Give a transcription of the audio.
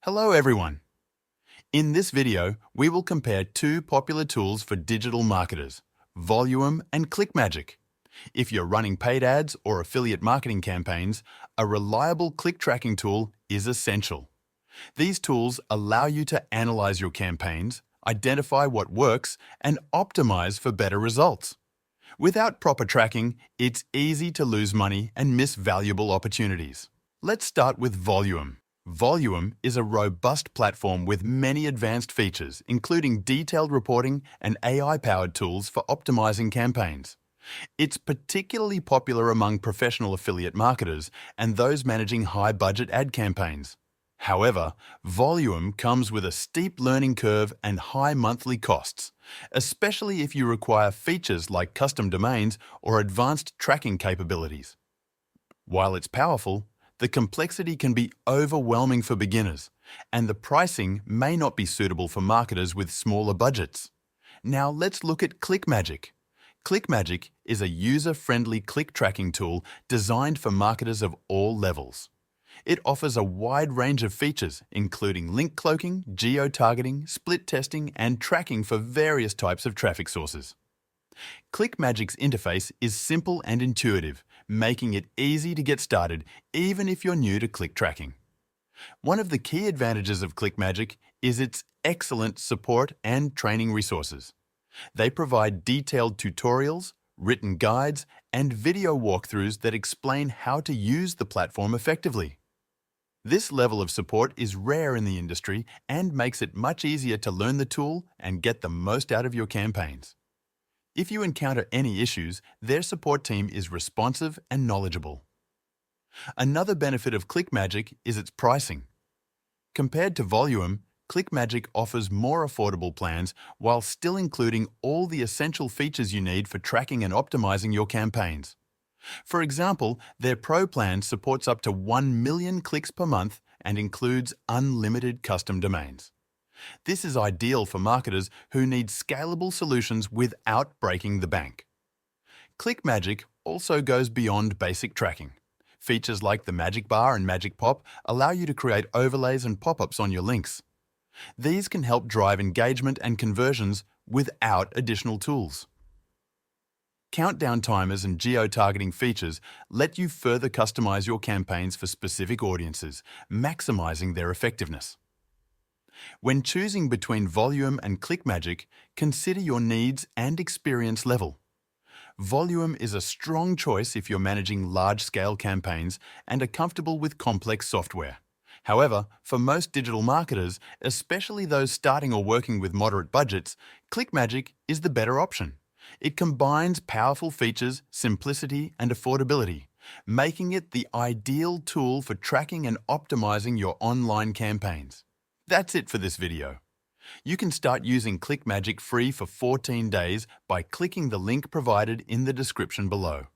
Hello everyone! In this video, we will compare two popular tools for digital marketers, Voluum and ClickMagick. If you're running paid ads or affiliate marketing campaigns, a reliable click tracking tool is essential. These tools allow you to analyze your campaigns, identify what works, and optimize for better results. Without proper tracking, it's easy to lose money and miss valuable opportunities. Let's start with Voluum. Voluum is a robust platform with many advanced features, including detailed reporting and AI-powered tools for optimizing campaigns. It's particularly popular among professional affiliate marketers and those managing high-budget ad campaigns. However, Voluum comes with a steep learning curve and high monthly costs, especially if you require features like custom domains or advanced tracking capabilities. While it's powerful, the complexity can be overwhelming for beginners, and the pricing may not be suitable for marketers with smaller budgets. Now let's look at ClickMagick. ClickMagick is a user-friendly click tracking tool designed for marketers of all levels. It offers a wide range of features, including link cloaking, geo-targeting, split testing, and tracking for various types of traffic sources. ClickMagick's interface is simple and intuitive, making it easy to get started even if you're new to click tracking. One of the key advantages of ClickMagick is its excellent support and training resources. They provide detailed tutorials, written guides, and video walkthroughs that explain how to use the platform effectively. This level of support is rare in the industry and makes it much easier to learn the tool and get the most out of your campaigns. If you encounter any issues, their support team is responsive and knowledgeable. Another benefit of ClickMagick is its pricing. Compared to Voluum, ClickMagick offers more affordable plans while still including all the essential features you need for tracking and optimizing your campaigns. For example, their Pro plan supports up to 1 million clicks per month and includes unlimited custom domains. This is ideal for marketers who need scalable solutions without breaking the bank. ClickMagick also goes beyond basic tracking. Features like the Magic Bar and Magic Pop allow you to create overlays and pop-ups on your links. These can help drive engagement and conversions without additional tools. Countdown timers and geo-targeting features let you further customize your campaigns for specific audiences, maximizing their effectiveness. When choosing between Voluum and ClickMagick, consider your needs and experience level. Voluum is a strong choice if you're managing large-scale campaigns and are comfortable with complex software. However, for most digital marketers, especially those starting or working with moderate budgets, ClickMagick is the better option. It combines powerful features, simplicity, and affordability, making it the ideal tool for tracking and optimizing your online campaigns. That's it for this video. You can start using ClickMagick free for 14 days by clicking the link provided in the description below.